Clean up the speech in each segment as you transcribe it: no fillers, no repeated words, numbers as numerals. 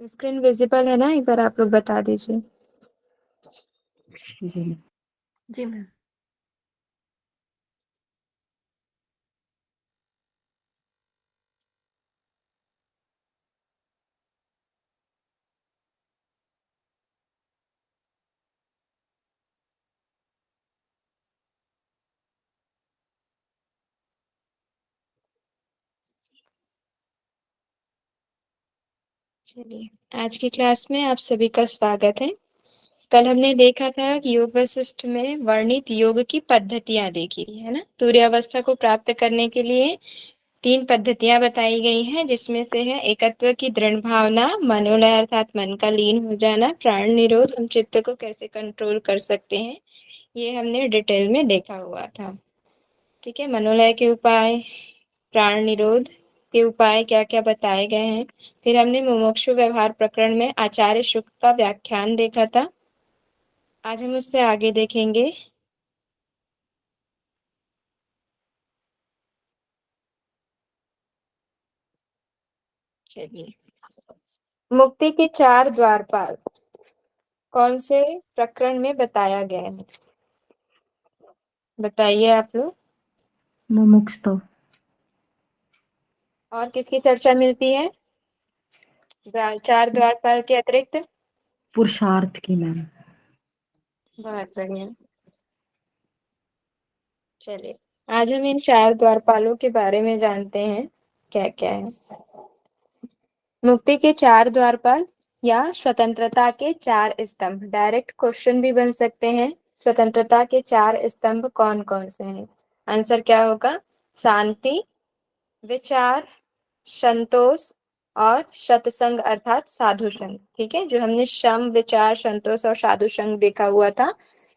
Screen visible है ना, एक बार आप लोग बता दीजिए। जी जी मैम। चलिए, आज की क्लास में आप सभी का स्वागत है। कल हमने देखा था कि योग वशिष्ठ में वर्णित योग की पद्धतियां देखी थी, है ना। तुर्यावस्था को प्राप्त करने के लिए 3 पद्धतियां बताई गई हैं, जिसमें से है एकत्व की दृढ़ भावना, मनोलय अर्थात मन का लीन हो जाना, प्राण निरोध, हम चित्त को कैसे कंट्रोल कर सकते हैं, ये हमने डिटेल में देखा हुआ था। ठीक है, मनोलय के उपाय, प्राण निरोध के उपाय क्या क्या बताए गए हैं। फिर हमने मुमुक्षु व्यवहार प्रकरण में आचार्य शुक्ल का व्याख्यान देखा था। आज हम उससे आगे देखेंगे। चलिए, मुक्ति के 4 द्वारपाल कौन से प्रकरण में बताया गया है, बताइए आप लोग। मुमुक्षु। और किसकी चर्चा मिलती है 4 द्वारपाल के अतिरिक्त? पुरुषार्थ की मैम। बहुत बढ़िया। चलिए, आज हम इन 4 द्वारपालों के बारे में जानते हैं क्या क्या है। मुक्ति के 4 द्वारपाल या स्वतंत्रता के 4 स्तंभ, डायरेक्ट क्वेश्चन भी बन सकते हैं। स्वतंत्रता के 4 स्तंभ कौन कौन से हैं? आंसर क्या होगा? शांति, विचार, संतोष और सत्संग अर्थात साधु संग। ठीक है, जो हमने शम, विचार, संतोष और साधु संग देखा हुआ था,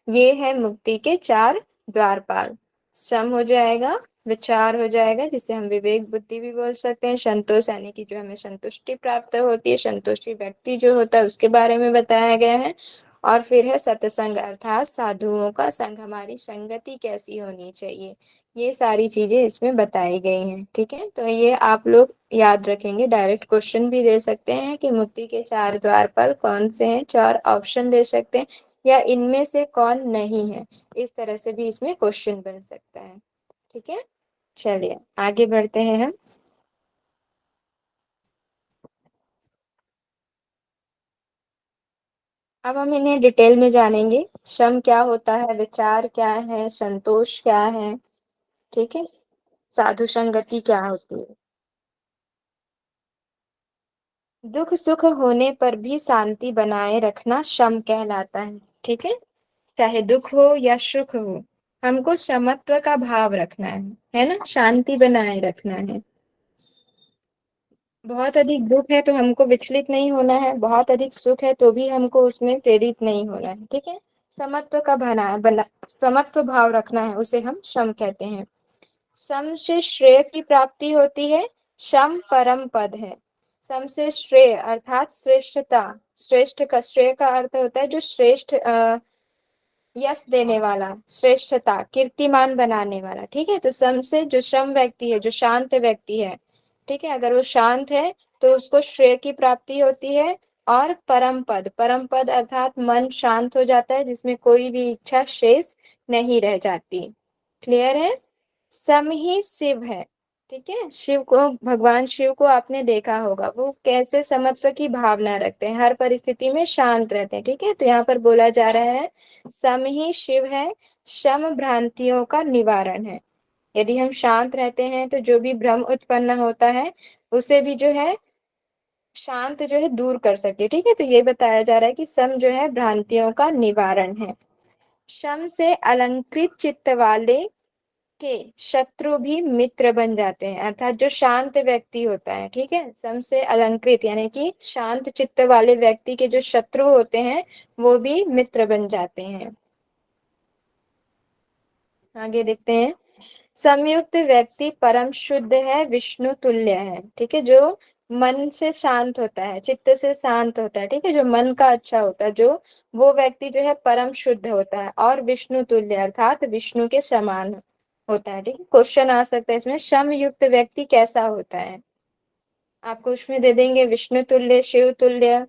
ये है मुक्ति के 4 द्वारपाल। शम हो जाएगा, विचार हो जाएगा जिसे हम विवेक बुद्धि भी बोल सकते हैं, संतोष यानी कि जो हमें संतुष्टि प्राप्त होती है, संतोषी व्यक्ति जो होता है उसके बारे में बताया गया है। और फिर है सत्संग अर्थात साधुओं का संग, हमारी संगति कैसी होनी चाहिए, ये सारी चीजें इसमें बताई गई हैं। ठीक है, तो ये आप लोग याद रखेंगे। डायरेक्ट क्वेश्चन भी दे सकते हैं कि मुक्ति के 4 द्वारपाल कौन से हैं, 4 ऑप्शन दे सकते हैं, या इनमें से कौन नहीं है, इस तरह से भी इसमें क्वेश्चन बन सकता है। ठीक है, चलिए आगे बढ़ते हैं हम। अब हम इन्हें डिटेल में जानेंगे। श्रम क्या होता है, विचार क्या है, संतोष क्या है, ठीक है, साधु संगति क्या होती है। दुख सुख होने पर भी शांति बनाए रखना शम कहलाता है। ठीक है, चाहे दुख हो या सुख हो, हमको समत्व का भाव रखना है ना, शांति बनाए रखना है। बहुत अधिक दुख है तो हमको विचलित नहीं होना है, बहुत अधिक सुख है तो भी हमको उसमें प्रेरित नहीं होना है। ठीक है, समत्व का बना समत्व भाव रखना है, उसे हम शम कहते हैं। सम से श्रेय की प्राप्ति होती है, शम परम पद है। सम से श्रेय अर्थात श्रेष्ठता, श्रेष्ठ का श्रेय का अर्थ होता है जो श्रेष्ठ यश देने वाला, श्रेष्ठता, कीर्तिमान बनाने वाला। ठीक है, तो सम से जो सम व्यक्ति है, जो शांत व्यक्ति है, ठीक है, अगर वो शांत है तो उसको श्रेय की प्राप्ति होती है। और परम पद, परम पद अर्थात मन शांत हो जाता है, जिसमें कोई भी इच्छा शेष नहीं रह जाती। क्लियर है? सम ही शिव है। ठीक है, शिव को, भगवान शिव को आपने देखा होगा, वो कैसे समत्व की भावना रखते हैं, हर परिस्थिति में शांत रहते हैं। ठीक है, तो यहाँ पर बोला जा रहा है सम ही शिव है, शम भ्रांतियों का निवारण है। यदि हम शांत रहते हैं तो जो भी भ्रम उत्पन्न होता है उसे भी जो है शांत जो है दूर कर सकते हैं। ठीक है, तो ये बताया जा रहा है कि सम जो है भ्रांतियों का निवारण है। शम से अलंकृत चित्त वाले के शत्रु भी मित्र बन जाते हैं, अर्थात जो शांत व्यक्ति होता है, ठीक है, सम से अलंकृत यानी कि शांत चित्त वाले व्यक्ति के जो शत्रु होते हैं वो भी मित्र बन जाते हैं। आगे देखते हैं। संयुक्त व्यक्ति परम शुद्ध है, विष्णु तुल्य है। ठीक है, जो मन से शांत होता है, चित्त से शांत होता है, ठीक है, जो मन का अच्छा होता है, जो वो व्यक्ति जो है परम शुद्ध होता है और विष्णु तुल्य अर्थात विष्णु के समान होता है। ठीक है, क्वेश्चन आ सकता है इसमें, समयुक्त व्यक्ति कैसा होता है? आपको उसमें दे देंगे विष्णु तुल्य, शिव तुल्य,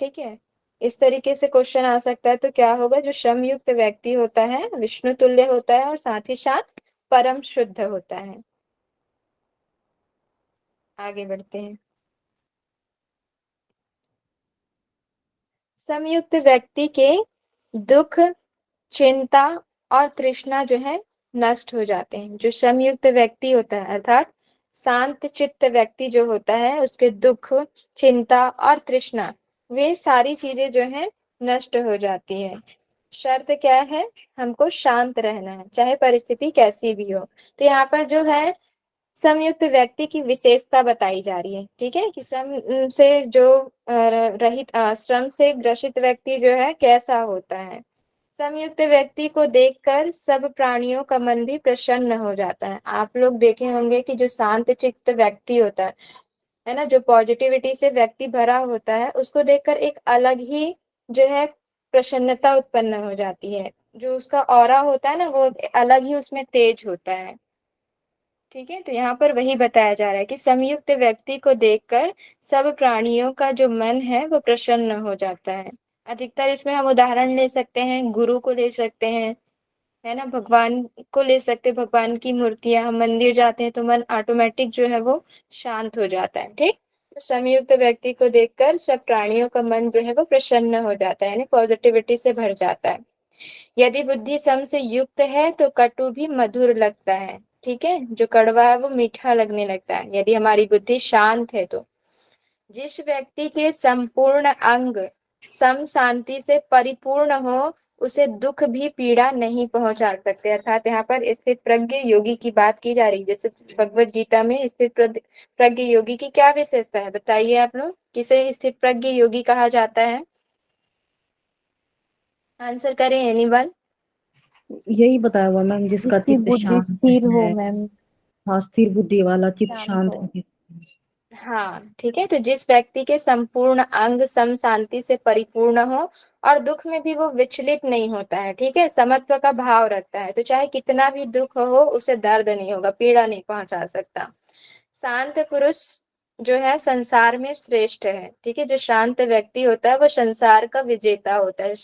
ठीक है। इस तरीके से क्वेश्चन आ सकता है। तो क्या होगा, जो श्रम युक्त व्यक्ति होता है विष्णु तुल्य होता है और साथ ही साथ परम शुद्ध होता है। आगे बढ़ते हैं। समयुक्त व्यक्ति के दुख, चिंता और तृष्णा जो है नष्ट हो जाते हैं। जो समयुक्त व्यक्ति होता है अर्थात शांत चित्त व्यक्ति जो होता है, उसके दुख, चिंता और तृष्णा, वे सारी चीजें जो है नष्ट हो जाती है। शर्त क्या है, हमको शांत रहना है चाहे परिस्थिति कैसी भी हो। तो यहाँ पर जो है संयुक्त व्यक्ति की विशेषता बताई जा रही है, ठीक है, कि श्रम से जो रहित श्रम से ग्रसित व्यक्ति जो है कैसा होता है। संयुक्त व्यक्ति को देखकर सब प्राणियों का मन भी प्रसन्न हो जाता है। आप लोग देखे होंगे कि जो शांत चित्त व्यक्ति होता है ना, जो पॉजिटिविटी से व्यक्ति भरा होता है, उसको देखकर एक अलग ही जो है प्रसन्नता उत्पन्न हो जाती है। जो उसका ऑरा होता है ना, वो अलग ही उसमें तेज होता है, ठीक है। तो यहाँ पर वही बताया जा रहा है कि संयुक्त व्यक्ति को देखकर सब प्राणियों का जो मन है वो प्रसन्न हो जाता है। अधिकतर इसमें हम उदाहरण ले सकते हैं, गुरु को ले सकते हैं, है ना, भगवान को ले सकते हैं। भगवान की मूर्तियां, हम मंदिर जाते हैं तो मन ऑटोमेटिक जो है वो शांत हो जाता है, ठीक। तो संयुक्त व्यक्ति को देखकर सब प्राणियों का मन जो है वो प्रसन्न हो जाता है, यानी पॉजिटिविटी से भर जाता है। यदि बुद्धि सम से युक्त है तो कटु भी मधुर लगता है, ठीक है, जो कड़वा है वो मीठा लगने लगता है यदि हमारी बुद्धि शांत है तो। जिस व्यक्ति के संपूर्ण अंग सम शांति से परिपूर्ण हो, उसे दुख भी पीड़ा नहीं पहुंचा सकते। अर्थात यहाँ पर स्थित प्रज्ञ योगी की बात की जा रही है। जैसे भगवत गीता में स्थित प्रज्ञ योगी की क्या विशेषता है, बताइए आप लोग, किसे स्थित प्रज्ञ योगी कहा जाता है? आंसर करें एनीवन। यही बताया हुआ मैम, जिसका जिसकी चित्त बुद्धि शांत स्थिर हो है। मैम। हाँ, स्थिर बुद्धि वाला, चित्त शांत शांत हो, है। हाँ ठीक है। तो जिस व्यक्ति के संपूर्ण अंग सम शांति से परिपूर्ण हो और दुख में भी वो विचलित नहीं होता है, ठीक है, समत्व का भाव रखता है, तो चाहे कितना भी दुख हो उसे दर्द नहीं होगा, पीड़ा नहीं पहुंचा सकता। शांत पुरुष जो है संसार में श्रेष्ठ है, ठीक है। जो शांत व्यक्ति होता है वो संसार का विजेता होता है,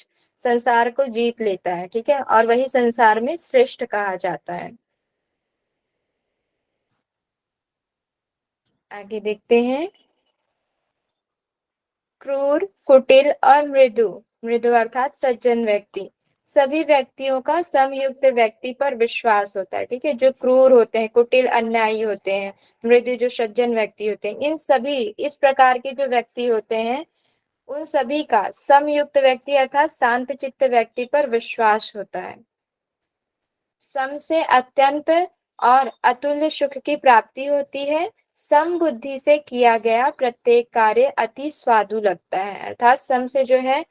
संसार को जीत लेता है, ठीक है, और वही संसार में श्रेष्ठ कहा जाता है। आगे देखते हैं। क्रूर, कुटिल और मृदु, मृदु अर्थात सज्जन व्यक्ति, सभी व्यक्तियों का समयुक्त व्यक्ति पर विश्वास होता है, ठीक है। जो क्रूर होते हैं, कुटिल अन्यायी होते हैं, मृदु जो सज्जन व्यक्ति होते हैं, इन सभी इस प्रकार के जो व्यक्ति होते हैं उन सभी का समयुक्त व्यक्ति अर्थात शांत चित्त व्यक्ति पर विश्वास होता है। सम से अत्यंत और अतुल्य सुख की प्राप्ति होती है। सम बुद्धि से किया गया प्रत्येक कार्य अति स्वादु लगता है। अर्थात सम से जो है,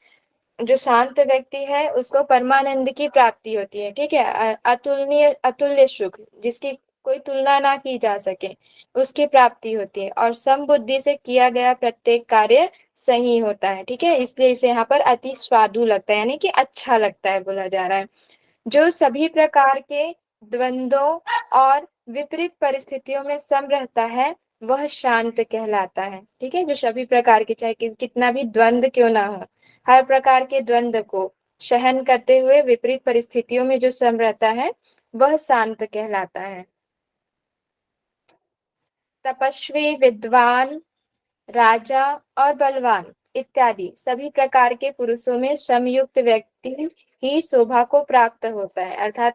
जो शांत व्यक्ति है उसको परमानंद की प्राप्ति होती है, ठीक है। अतुलनीय अतुल्य सुख जिसकी कोई तुलना ना की जा सके, उसकी प्राप्ति होती है। और सम बुद्धि से किया गया प्रत्येक कार्य सही होता है, ठीक है, इसलिए इसे यहाँ पर अति स्वादु लगता है, यानी कि अच्छा लगता है बोला जा रहा है। जो सभी प्रकार के द्वंद्वों और विपरीत परिस्थितियों में सम रहता है वह शांत कहलाता है, ठीक है। जो सभी प्रकार के, चाहे कितना भी द्वंद्व क्यों ना हो, हर प्रकार के द्वंद्व को सहन करते हुए विपरीत परिस्थितियों में जो सम रहता है वह शांत कहलाता है। तपस्वी, विद्वान, राजा और बलवान इत्यादि सभी प्रकार के पुरुषों में समयुक्त व्यक्ति ही शोभा को प्राप्त होता है। अर्थात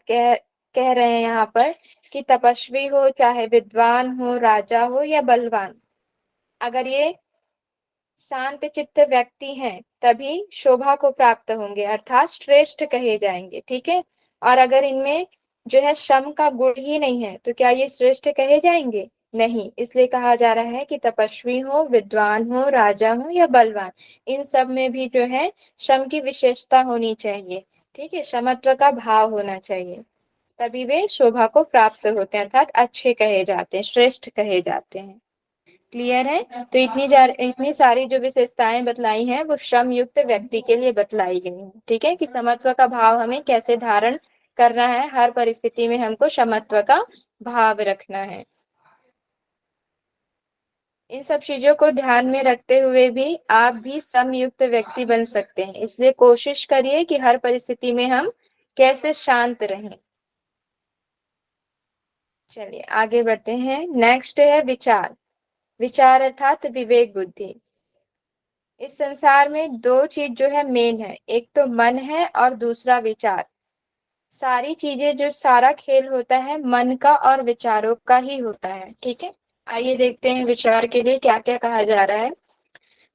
कह रहे हैं यहाँ पर कि तपस्वी हो, चाहे विद्वान हो, राजा हो या बलवान, अगर ये शांत चित्त व्यक्ति हैं तभी शोभा को प्राप्त होंगे, अर्थात श्रेष्ठ कहे जाएंगे, ठीक है। और अगर इनमें जो है शम का गुण ही नहीं है तो क्या ये श्रेष्ठ कहे जाएंगे? नहीं। इसलिए कहा जा रहा है कि तपस्वी हो, विद्वान हो, राजा हो या बलवान, इन सब में भी जो है शम की विशेषता होनी चाहिए, ठीक है, समत्व का भाव होना चाहिए, तभी वे शोभा को प्राप्त होते हैं, अर्थात अच्छे कहे जाते हैं, श्रेष्ठ कहे जाते हैं। क्लियर है? तो इतनी सारी जो विशेषताएं बतलाई हैं वो श्रम युक्त व्यक्ति के लिए बतलाई गई हैं, ठीक है, कि समत्व का भाव हमें कैसे धारण करना है, हर परिस्थिति में हमको समत्व का भाव रखना है। इन सब चीजों को ध्यान में रखते हुए भी आप भी समयुक्त व्यक्ति बन सकते हैं, इसलिए कोशिश करिए कि हर परिस्थिति में हम कैसे शांत रहें। चलिए आगे बढ़ते हैं। नेक्स्ट है विचार। विचार अर्थात विवेक बुद्धि। इस संसार में दो चीज जो है मेन है, एक तो मन है और दूसरा विचार। सारी चीजें, जो सारा खेल होता है मन का और विचारों का ही होता है। ठीक है, आइए देखते हैं विचार के लिए क्या क्या कहा जा रहा है।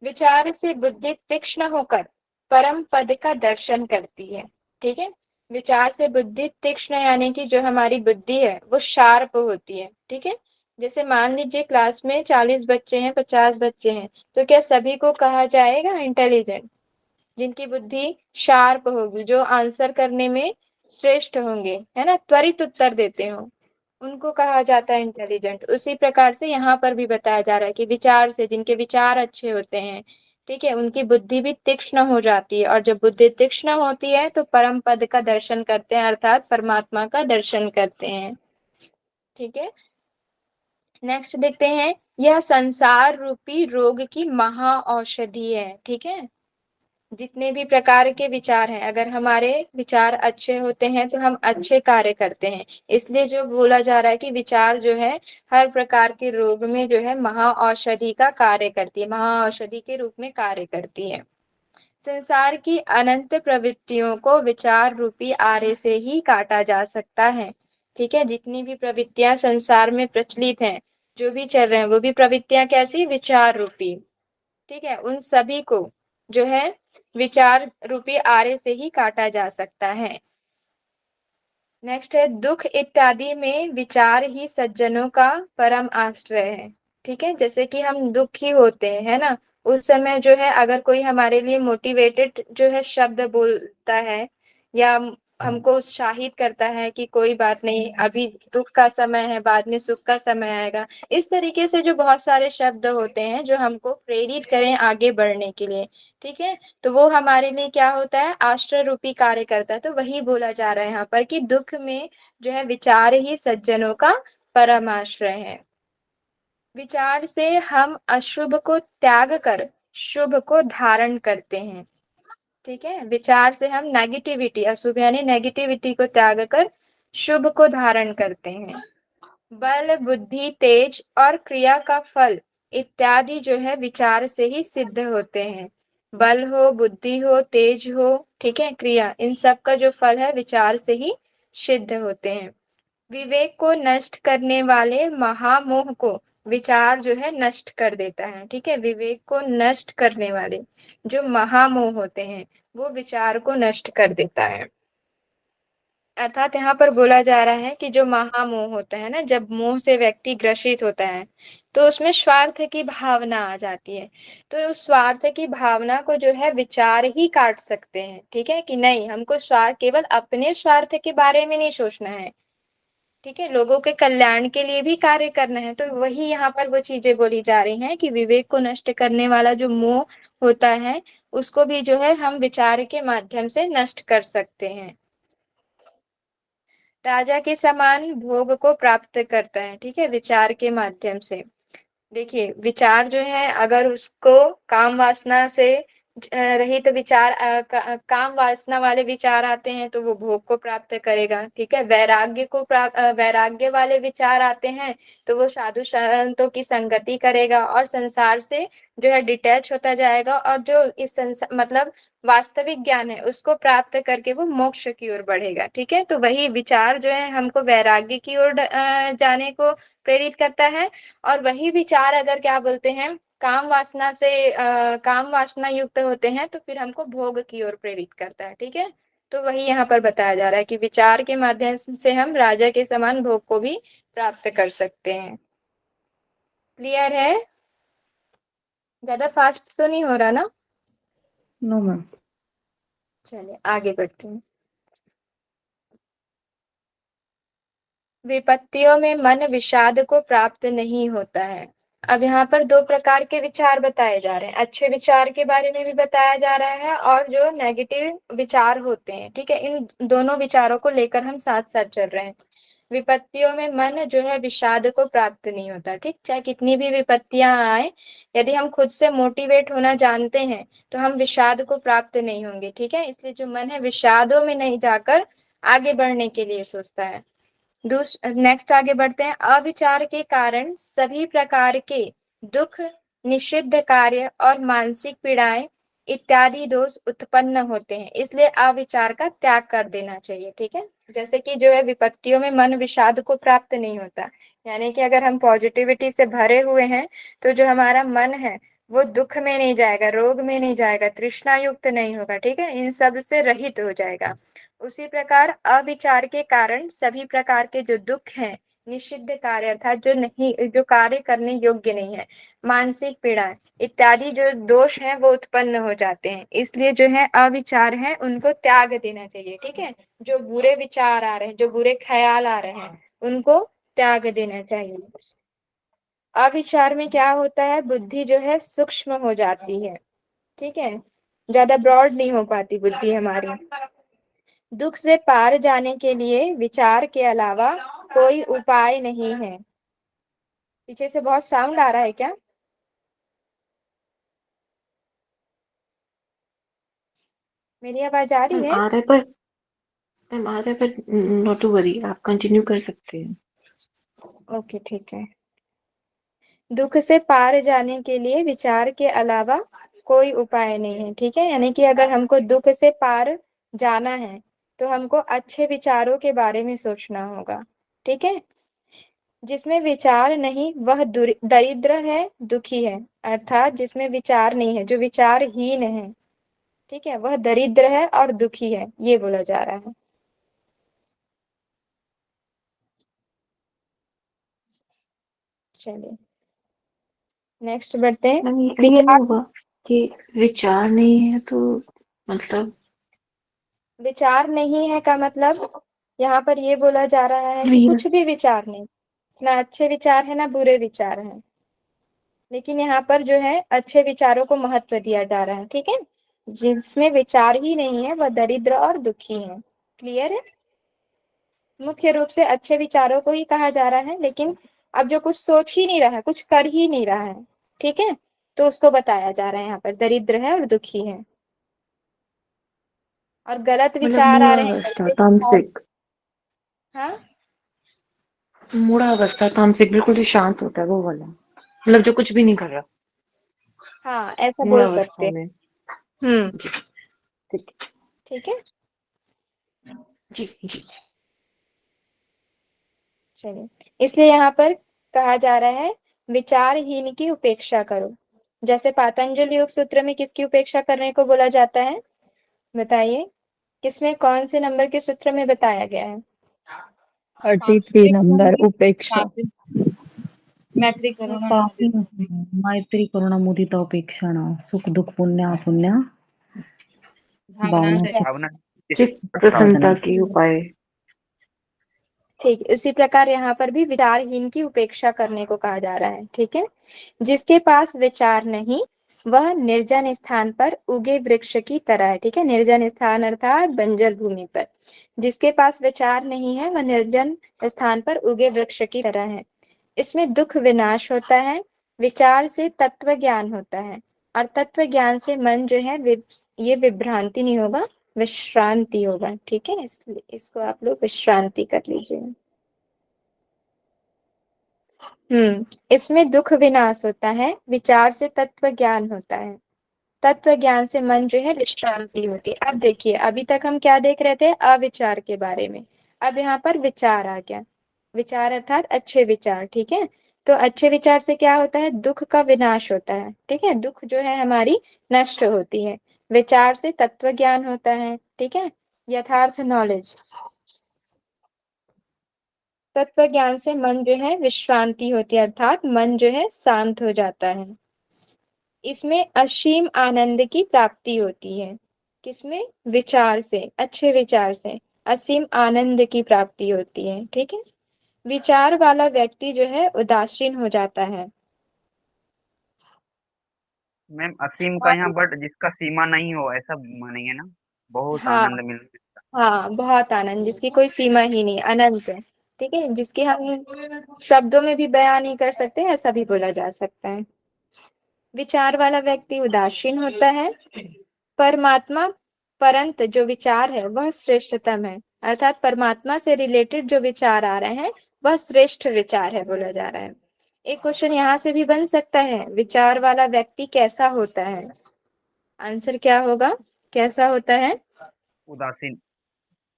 विचार से बुद्धि तीक्ष्ण होकर परम पद का दर्शन करती है। ठीक है, विचार से बुद्धि तीक्ष्ण यानी कि जो हमारी बुद्धि है वो शार्प होती है। ठीक है, जैसे मान लीजिए क्लास में 40 बच्चे हैं, 50 बच्चे हैं, तो क्या सभी को कहा जाएगा इंटेलिजेंट? जिनकी बुद्धि शार्प होगी, जो आंसर करने में श्रेष्ठ होंगे, है ना, त्वरित उत्तर देते हो, उनको कहा जाता है इंटेलिजेंट। उसी प्रकार से यहाँ पर भी बताया जा रहा है कि विचार से, जिनके विचार अच्छे होते हैं, ठीक है, उनकी बुद्धि भी तीक्ष्ण हो जाती है, और जब बुद्धि तीक्ष्ण होती है तो परम पद का दर्शन करते हैं, अर्थात परमात्मा का दर्शन करते हैं। ठीक है, नेक्स्ट देखते हैं। यह संसार रूपी रोग की महा औषधि है। ठीक है, जितने भी प्रकार के विचार हैं, अगर हमारे विचार अच्छे होते हैं तो हम अच्छे कार्य करते हैं। इसलिए जो बोला जा रहा है कि विचार जो है हर प्रकार के रोग में जो है महा औषधि का कार्य करती है, महा औषधि के रूप में कार्य करती है। संसार की अनंत प्रवृत्तियों को विचार रूपी आरे से ही काटा जा सकता है। ठीक है, जितनी भी प्रवृत्तियां संसार में प्रचलित हैं, जो भी चल रहे हैं, वो भी प्रवृत्तियां कैसी? विचार रूपी। ठीक है, उन सभी को जो है विचार रूपी आरे से ही काटा जा सकता है। नेक्स्ट है, दुख इत्यादि में विचार ही सज्जनों का परम आश्रय है। ठीक है, जैसे कि हम दुखी होते हैं, है ना, उस समय जो है अगर कोई हमारे लिए मोटिवेटेड जो है शब्द बोलता है, या हमको उत्साहित करता है कि कोई बात नहीं, अभी दुख का समय है, बाद में सुख का समय आएगा, इस तरीके से जो बहुत सारे शब्द होते हैं जो हमको प्रेरित करें आगे बढ़ने के लिए, ठीक है, तो वो हमारे लिए क्या होता है? आश्रय रूपी कार्य करता है। तो वही बोला जा रहा है यहाँ पर कि दुख में जो है विचार ही सज्जनों का परम आश्रय है। विचार से हम अशुभ को त्याग कर शुभ को धारण करते हैं। ठीक है, विचार से हम नेगेटिविटी, अशुभ यानी नेगेटिविटी को त्याग कर शुभ को धारण करते हैं। बल, बुद्धि, तेज और क्रिया का फल इत्यादि जो है विचार से ही सिद्ध होते हैं। बल हो, बुद्धि हो, तेज हो, ठीक है, क्रिया, इन सब का जो फल है विचार से ही सिद्ध होते हैं। विवेक को नष्ट करने वाले महामोह को विचार जो है नष्ट कर देता है। ठीक है, विवेक को नष्ट करने वाले जो महामोह होते हैं वो विचार को नष्ट कर देता है। अर्थात यहाँ पर बोला जा रहा है कि जो महामोह होता है ना, जब मोह से व्यक्ति ग्रसित होता है तो उसमें स्वार्थ की भावना आ जाती है। तो उस स्वार्थ की भावना को जो है विचार ही काट सकते हैं। ठीक है, कि नहीं, हमको स्वार्थ, केवल अपने स्वार्थ के बारे में नहीं सोचना है, ठीक है, लोगों के कल्याण के लिए भी कार्य करना है। तो वही यहाँ पर वो चीजें बोली जा रही हैं कि विवेक को नष्ट करने वाला जो मोह होता है उसको भी जो है हम विचार के माध्यम से नष्ट कर सकते हैं। राजा के समान भोग को प्राप्त करता है, ठीक है, विचार के माध्यम से। देखिए, विचार जो है अगर उसको काम वासना से रहित विचार, काम वासना वाले विचार आते हैं तो वो भोग को प्राप्त करेगा। ठीक है, वैराग्य वाले विचार आते हैं तो वो साधु संतों की संगति करेगा और संसार से जो है डिटैच होता जाएगा, और जो इस संसार मतलब वास्तविक ज्ञान है उसको प्राप्त करके वो मोक्ष की ओर बढ़ेगा। ठीक है, तो वही विचार जो है हमको वैराग्य की ओर जाने को प्रेरित करता है, और वही विचार अगर क्या बोलते हैं काम वासना से काम वासना युक्त होते हैं तो फिर हमको भोग की ओर प्रेरित करता है। ठीक है, तो वही यहाँ पर बताया जा रहा है कि विचार के माध्यम से हम राजा के समान भोग को भी प्राप्त कर सकते हैं। क्लियर है? ज्यादा फास्ट तो नहीं हो रहा ना? No ma'am. चलिए आगे बढ़ते हैं। विपत्तियों में मन विषाद को प्राप्त नहीं होता है। अब यहाँ पर दो प्रकार के विचार बताए जा रहे हैं, अच्छे विचार के बारे में भी बताया जा रहा है और जो नेगेटिव विचार होते हैं। ठीक है, इन दोनों विचारों को लेकर हम साथ साथ चल रहे हैं। विपत्तियों में मन जो है विषाद को प्राप्त नहीं होता। ठीक, चाहे कितनी भी विपत्तियां आए, यदि हम खुद से मोटिवेट होना जानते हैं तो हम विषाद को प्राप्त नहीं होंगे। ठीक है, इसलिए जो मन है विषादों में नहीं जाकर आगे बढ़ने के लिए सोचता है। नेक्स्ट आगे बढ़ते हैं। अविचार के कारण सभी प्रकार के दुख, निषिद्ध कार्य और मानसिक पीड़ाएं इत्यादि दोष उत्पन्न होते हैं, इसलिए अविचार का त्याग कर देना चाहिए। ठीक है, जैसे कि जो है विपत्तियों में मन विषाद को प्राप्त नहीं होता, यानी कि अगर हम पॉजिटिविटी से भरे हुए हैं तो जो हमारा मन है वो दुख में नहीं जाएगा, रोग में नहीं जाएगा, तृष्णा युक्त नहीं होगा। ठीक है, इन सब से रहित हो जाएगा। उसी प्रकार अविचार के कारण सभी प्रकार के जो दुख हैं, निषिद्ध कार्य अर्थात जो कार्य करने योग्य नहीं है, मानसिक पीड़ा इत्यादि जो दोष हैं वो उत्पन्न हो जाते हैं, इसलिए जो है अविचार है उनको त्याग देना चाहिए। ठीक है, जो बुरे विचार आ रहे हैं, जो बुरे ख्याल आ रहे हैं, उनको त्याग देना चाहिए। अविचार में क्या होता है, बुद्धि जो है सूक्ष्म हो जाती है। ठीक है, ज्यादा ब्रॉड नहीं हो पाती बुद्धि हमारी। दुख से पार जाने के लिए विचार के अलावा कोई उपाय नहीं है। पीछे से बहुत साउंड आ रहा है क्या? मेरी आवाज आ रही मैम है? आ रहा है पर मैम आ रहा है पर नॉट टू वरी, आप कंटिन्यू कर सकते हैं। ओके ठीक है। दुख से पार जाने के लिए विचार के अलावा कोई उपाय नहीं है। ठीक है, यानी कि अगर हमको दुख से पार जाना है तो हमको अच्छे विचारों के बारे में सोचना होगा। ठीक है, जिसमें विचार नहीं वह दरिद्र है, दुखी है, अर्थात जिसमें विचार नहीं है, जो विचारहीन है, ठीक है, वह दरिद्र है और दुखी है, ये बोला जा रहा है। चलिए नेक्स्ट बढ़ते हैं। मैम ये क्लियर नहीं विचार, हुआ कि विचार नहीं है तो मतलब विचार नहीं है का मतलब यहाँ पर ये बोला जा रहा है कि ये कुछ भी विचार नहीं, ना अच्छे विचार है ना बुरे विचार हैं, लेकिन यहाँ पर जो है अच्छे विचारों को महत्व दिया जा रहा है। ठीक है, जिसमें विचार ही नहीं है वह दरिद्र और दुखी है। क्लियर है? मुख्य रूप से अच्छे विचारों को ही कहा जा रहा है, लेकिन अब जो कुछ सोच ही नहीं रहा है, कुछ कर ही नहीं रहा है, ठीक है, तो उसको बताया जा रहा है यहाँ पर दरिद्र है और दुखी है। और गलत मतलब विचार आ रहे हैं मूढ़ावस्था, जैसे तामसिक। हाँ मूढ़ावस्था तामसिक बिल्कुल जो शांत होता है वो वाला, मतलब जो कुछ भी नहीं कर रहा हाँ, ऐसा बोल सकते मूढ़ावस्था हैं। में। हम्म, जी ठीक है। ठीक है। जी जी। चलिए, इसलिए यहाँ पर कहा जा रहा है विचारहीन की उपेक्षा करो। जैसे पातंजलि योग सूत्र में किसकी उपेक्षा करने को बोला जाता है, बताइए, किसमें कौन से नंबर के सूत्र में बताया गया है? 33 नंबर उपेक्षा। मैत्री करुणा पापी मुदिता मैत्री करुणा मुदिता उपेक्षा न सुख दुख पुण्य पुण्य भावना भावना से भावना चित्त प्रसन्नता की उपाय। ठीक, उसी प्रकार यहाँ पर भी विचारहीन की उपेक्षा करने को कहा जा रहा है। ठीक है, जिसके पास विचार नहीं वह निर्जन स्थान पर उगे वृक्ष की तरह है। ठीक है, निर्जन स्थान अर्थात बंजर भूमि पर जिसके पास विचार नहीं है वह निर्जन स्थान पर उगे वृक्ष की तरह है। इसमें दुख विनाश होता है, विचार से तत्व ज्ञान होता है, और तत्व ज्ञान से मन जो है ये विभ्रांति नहीं होगा, विश्रांति होगा। ठीक है, इसलिए इसको आप लोग विश्रांति कर लीजिए। इसमें दुख विनाश होता है, विचार से तत्व ज्ञान होता है, तत्व ज्ञान से मन जो है विश्रांति होती है। अब देखिए, अभी तक हम क्या देख रहे थे, अविचार के बारे में, अब यहाँ पर विचार आ गया। विचार अर्थात अच्छे विचार। ठीक है, तो अच्छे विचार से क्या होता है, दुख का विनाश होता है। ठीक है, दुख जो है हमारी नष्ट होती है, विचार से तत्व ज्ञान होता है। ठीक है, यथार्थ नॉलेज, तत्व ज्ञान से मन जो है विश्रांति होती है, अर्थात मन जो है शांत हो जाता है। इसमें असीम आनंद की प्राप्ति होती है। किसमें? विचार से, अच्छे विचार से असीम आनंद की प्राप्ति होती है। ठीक है, विचार वाला व्यक्ति जो है उदासीन हो जाता है। मैम असीम का यहाँ बट जिसका सीमा नहीं हो ऐसा मानेंगे ना, बहुत हाँ आनंद मिलता हाँ, बहुत आनंद, जिसकी कोई सीमा ही नहीं, अनंत है। ठीक है, जिसकी हम शब्दों में भी बयान नहीं कर सकते, ऐसा भी बोला जा सकता है। विचार वाला व्यक्ति उदासीन होता है। परमात्मा परंत जो विचार है वह श्रेष्ठतम है, अर्थात परमात्मा से रिलेटेड जो विचार आ रहे हैं वह श्रेष्ठ विचार है बोला जा रहा है। एक क्वेश्चन यहाँ से भी बन सकता है, विचार वाला व्यक्ति कैसा होता है? आंसर क्या होगा? कैसा होता है? उदासीन।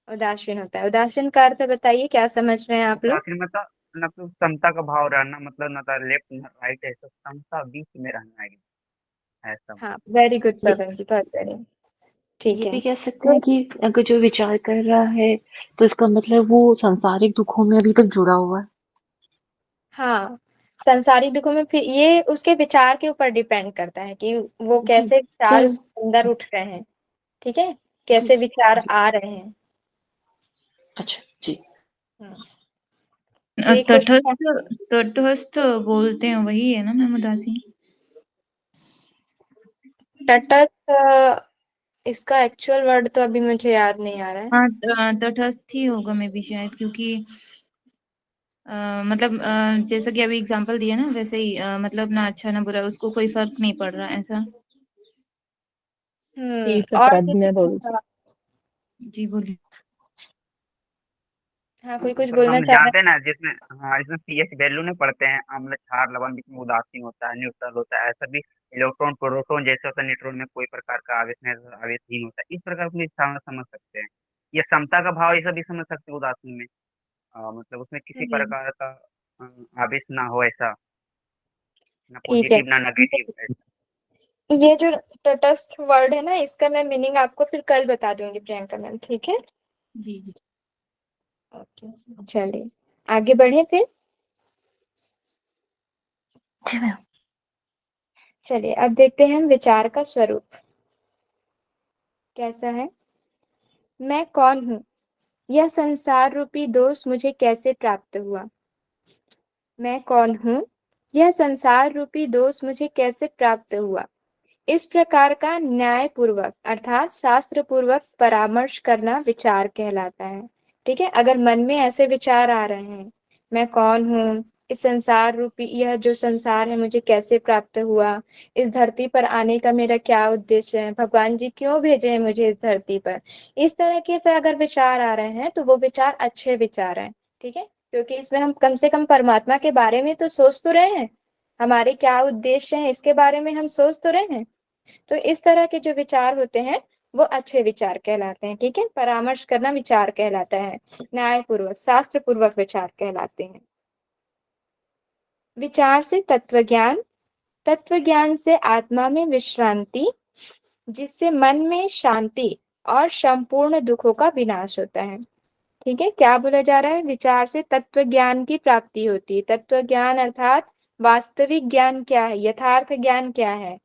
उदासीन होता है। उदासीन का अर्थ बताइए, क्या समझ रहे हैं आप लोग? उदासीन मतलब समता का भाव रहना, मतलब ना तो लेफ्ट ना राइट, ऐसा समता बीच में रहना है ऐसा। हाँ, वेरी गुड ये पवन जी, बहुत बढ़िया। ठीक ये है, भी कह सकते हैं कि अगर जो विचार कर रहा है तो इसका मतलब वो सांसारिक दुखों में अभी तक जुड़ा हुआ है। हाँ, संसारिक दुखों में फिर ये उसके विचार के ऊपर डिपेंड करता है कि वो जी कैसे विचार तो उसके अंदर उठ रहे हैं। ठीक है, जी कैसे विचार जी आ रहे हैं। अच्छा जी। हम्म, तो एक क्वेश्चन तटस्थ तटस्थ बोलते हैं वही है ना मैम, उदासीन? तटस्थ, इसका एक्चुअल वर्ड तो अभी मुझे याद नहीं आ रहा है। हाँ, तटस्थ ही होगा मे बी शायद, क्योंकि मतलब जैसा कि अभी एग्जांपल दिया ना वैसे ही, मतलब ना अच्छा ना बुरा, उसको कोई फर्क नहीं पड़ रहा ऐसा। स्थित और प्रज्ञ बोल सकते। जी बोलिए। हाँ, कोई कुछ मतलब बोलना हम चाह रहा जानते हैं ना, जिसमें हाँ इसमें पीएच वैल्यू नहीं पढ़ते हैं, अम्ल क्षार लवण बीच में उदासीन होता है, न्यूट्रल होता है, ऐसा भी इलेक्ट्रॉन प्रोटॉन जैसे होता है, न्यूट्रॉन में कोई प्रकार का आवेश नहीं, आवेशहीन होता है, इस प्रकार को समझ सकते हैं। ये समता का भाव ये सभी समझ सकते हैं उदासीन में। मतलब उसमें किसी है। प्रकार का आवेश ना हो ऐसा, ना ठीक है, पॉजिटिव ना नेगेटिव ऐसा। ये जो तटस्थ वर्ड है ना, इसका मैं मीनिंग आपको फिर कल बता दूंगी प्रियंका मैम, ठीक है? जी जी। ओके, चलिए आगे बढ़े फिर। जी मैम। चलिए अब देखते हैं हम विचार का स्वरूप कैसा है। मैं कौन हूँ, यह संसार रूपी दोष मुझे कैसे प्राप्त हुआ? मैं कौन हूँ, यह संसार रूपी दोष मुझे कैसे प्राप्त हुआ? इस प्रकार का न्याय पूर्वक अर्थात शास्त्र पूर्वक परामर्श करना विचार कहलाता है। ठीक है, अगर मन में ऐसे विचार आ रहे हैं, मैं कौन हूँ, इस संसार रूपी यह जो संसार है मुझे कैसे प्राप्त हुआ, इस धरती पर आने का मेरा क्या उद्देश्य है, भगवान जी क्यों भेजे हैं मुझे इस धरती पर, इस तरह के से अगर विचार आ रहे हैं तो वो विचार अच्छे विचार हैं। ठीक है, क्योंकि इसमें हम कम से कम परमात्मा के बारे में तो सोच तो रहे हैं, हमारे क्या उद्देश्य है इसके बारे में हम सोच तो रहे हैं। तो इस तरह के जो विचार होते हैं वो अच्छे विचार कहलाते हैं। ठीक है, परामर्श करना विचार कहलाता है, न्याय पूर्वक शास्त्र पूर्वक विचार कहलाते हैं। विचार से तत्व ज्ञान, तत्व ज्ञान से आत्मा में विश्रांति, जिससे मन में शांति और संपूर्ण दुखों का विनाश होता है। ठीक है, क्या बोला जा रहा है? विचार से तत्व ज्ञान की प्राप्ति होती है। तत्व ज्ञान अर्थात वास्तविक ज्ञान क्या है, यथार्थ ज्ञान क्या है,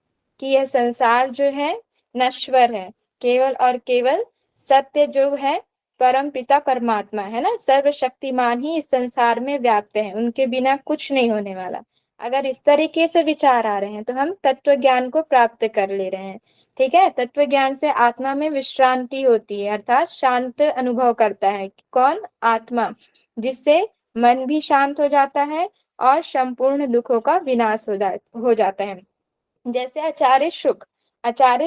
कि यह संसार जो है नश्वर है, केवल और केवल सत्य जो है परम पिता परमात्मा है ना, सर्वशक्तिमान ही इस संसार में व्याप्त है, उनके बिना कुछ नहीं होने वाला। अगर इस तरीके से विचार आ रहे हैं तो हम तत्व ज्ञान को प्राप्त कर ले रहे हैं। ठीक है, तत्व ज्ञान से आत्मा में विश्रांति होती है अर्थात शांत अनुभव करता है कौन? आत्मा, जिससे मन भी शांत हो जाता है और संपूर्ण दुखों का विनाश हो जाता है। जैसे आचार्य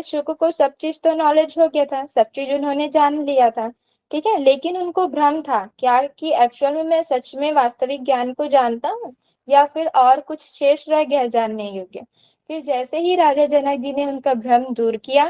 शुक को सब चीज तो नॉलेज हो गया था, सब चीज उन्होंने जान लिया था। ठीक है, लेकिन उनको भ्रम था क्या कि एक्चुअल में मैं सच में वास्तविक ज्ञान को जानता हूँ या फिर और कुछ शेष रह गया जानने योग्य। फिर जैसे ही राजा जनक जी ने उनका भ्रम दूर किया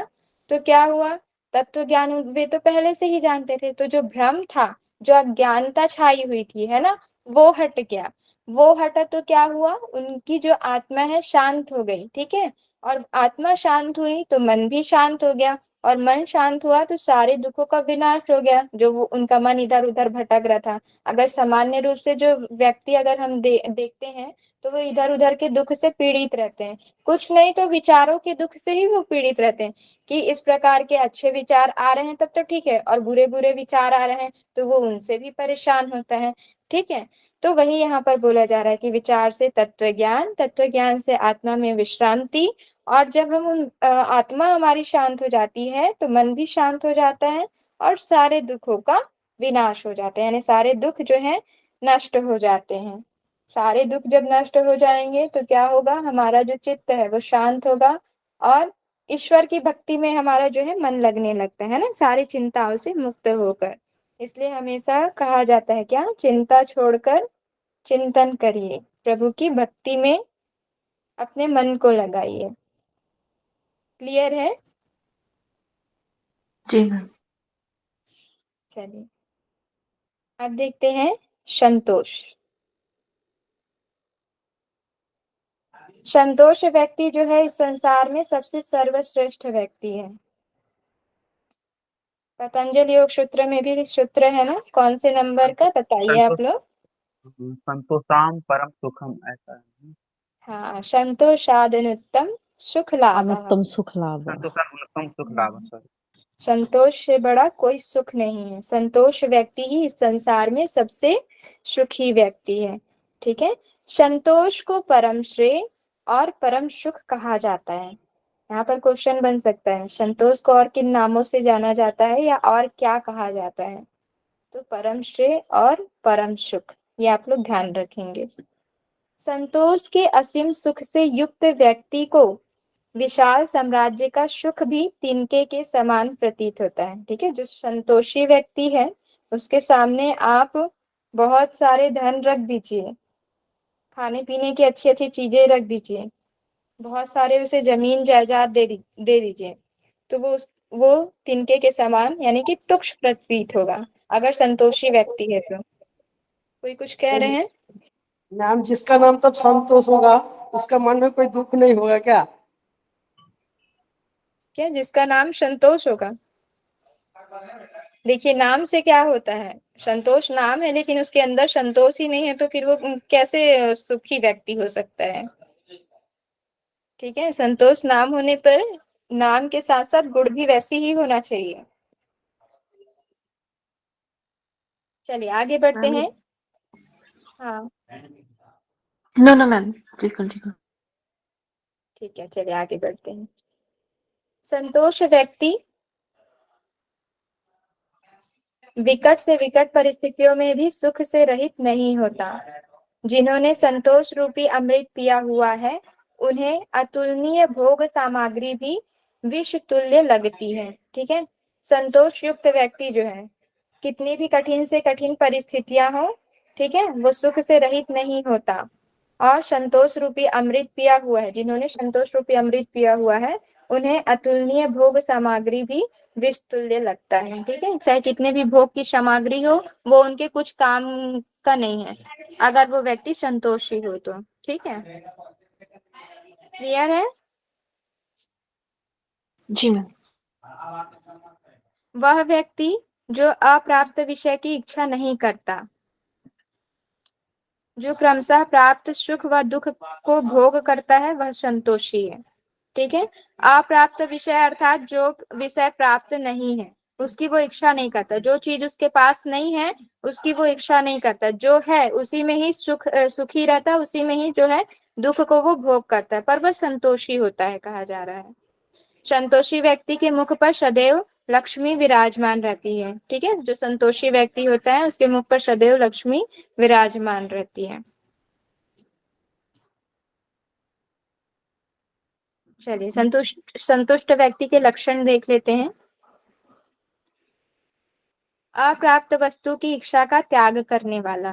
तो क्या हुआ? तत्व ज्ञान वे तो पहले से ही जानते थे, तो जो भ्रम था, जो अज्ञानता छाई हुई थी है ना, वो हट गया। वो हटा तो क्या हुआ? उनकी जो आत्मा है शांत हो गई। ठीक है, और आत्मा शांत हुई तो मन भी शांत हो गया, और मन शांत हुआ तो सारे दुखों का विनाश हो गया, जो वो उनका मन इधर उधर भटक रहा था। अगर सामान्य रूप से जो व्यक्ति अगर हम देखते हैं तो वो इधर उधर के दुख से पीड़ित रहते हैं, कुछ नहीं तो विचारों के दुख से ही वो पीड़ित रहते हैं, कि इस प्रकार के अच्छे विचार आ रहे हैं तब तो ठीक है, और बुरे बुरे विचार आ रहे हैं तो वो उनसे भी परेशान होता है। ठीक है, तो वही यहाँ पर बोला जा रहा है कि विचार से तत्व ज्ञान से आत्मा में विश्रांति, और जब हम आत्मा हमारी शांत हो जाती है तो मन भी शांत हो जाता है और सारे दुखों का विनाश हो जाता है, यानी सारे दुख जो है नष्ट हो जाते हैं। सारे दुख जब नष्ट हो जाएंगे तो क्या होगा, हमारा जो चित्त है वो शांत होगा और ईश्वर की भक्ति में हमारा जो है मन लगने लगता है ना, सारी चिंताओं से मुक्त होकर। इसलिए हमेशा कहा जाता है क्या, चिंता छोड़कर चिंतन करिए, प्रभु की भक्ति में अपने मन को लगाइए। क्लियर है? जी मैम। चलिए अब देखते हैं संतोष। संतोष व्यक्ति जो है इस संसार में सबसे सर्वश्रेष्ठ व्यक्ति है। पतंजलि योग सूत्र में भी सूत्र है ना, कौन से नंबर का बताइए संतोष आप लोग? संतोषाम परम सुखम, ऐसा है। हाँ, संतोषादनुत्तम सुख लाभ। अनुत्तम सुख लाभ। संतोषाम उत्तम सुख लाभ, सॉरी। संतोष से बड़ा कोई सुख नहीं है। संतोष व्यक्ति ही इस संसार में सबसे सुखी व्यक्ति है। ठीक है, संतोष को परम श्रेय और परम सुख कहा जाता है। यहाँ पर क्वेश्चन बन सकता है, संतोष को और किन नामों से जाना जाता है या और क्या कहा जाता है? तो परम श्रेय और परम सुख, ये आप लोग ध्यान रखेंगे। संतोष के असीम सुख से युक्त व्यक्ति को विशाल साम्राज्य का सुख भी तिनके के समान प्रतीत होता है। ठीक है, जो संतोषी व्यक्ति है उसके सामने आप बहुत सारे धन रख दीजिए, खाने पीने की अच्छी अच्छी चीजें रख दीजिए, बहुत सारे उसे जमीन जायदाद दे दीजिए, तो वो तिनके के समान यानी कि तुच्छ प्रतीत होगा अगर संतोषी व्यक्ति है तो। कोई कुछ कह रहे हैं? नाम जिसका नाम तब संतोष होगा उसका मन में कोई दुख नहीं होगा क्या? क्या जिसका नाम संतोष होगा? देखिए, नाम से क्या होता है, संतोष नाम है लेकिन उसके अंदर संतोष ही नहीं है तो फिर वो कैसे सुखी व्यक्ति हो सकता है? ठीक है, संतोष नाम होने पर नाम के साथ साथ गुण भी वैसी ही होना चाहिए। चलिए आगे बढ़ते हैं। हाँ no no ma'am, please continue. ठीक है, चलिए आगे बढ़ते हैं। संतोष व्यक्ति विकट से विकट परिस्थितियों में भी सुख से रहित नहीं होता। जिन्होंने संतोष रूपी अमृत पिया हुआ है उन्हें अतुलनीय भोग सामग्री भी विष तुल्य लगती है। ठीक है, संतोष युक्त व्यक्ति जो है कितनी भी कठिन से कठिन परिस्थितियां हो, ठीक है, वो सुख से रहित नहीं होता। और संतोष रूपी अमृत पिया हुआ है, जिन्होंने संतोष रूपी अमृत पिया हुआ है उन्हें अतुलनीय भोग सामग्री भी विष तुल्य लगता है। ठीक है, चाहे कितने भी भोग की सामग्री हो वो उनके कुछ काम का नहीं है अगर वो व्यक्ति संतोषी हो तो। ठीक है, क्लियर है? जी मैम। वह व्यक्ति जो अप्राप्त विषय की इच्छा नहीं करता, जो क्रमशः प्राप्त सुख व दुख को भोग करता है, वह संतोषी है। ठीक है, अप्राप्त विषय अर्थात जो विषय प्राप्त नहीं है उसकी वो इच्छा नहीं करता, जो चीज उसके पास नहीं है उसकी वो इच्छा नहीं करता, जो है उसी में ही सुखी रहता है, उसी में ही जो है दुख को वो भोग करता है, पर वह संतोषी होता है कहा जा रहा है। संतोषी व्यक्ति के मुख पर सदैव लक्ष्मी विराजमान रहती है। ठीक है, जो संतोषी व्यक्ति होता है उसके मुख पर सदैव लक्ष्मी विराजमान रहती है। चलिए संतुष्ट व्यक्ति के लक्षण देख लेते हैं। अप्राप्त वस्तु की इच्छा का त्याग करने वाला,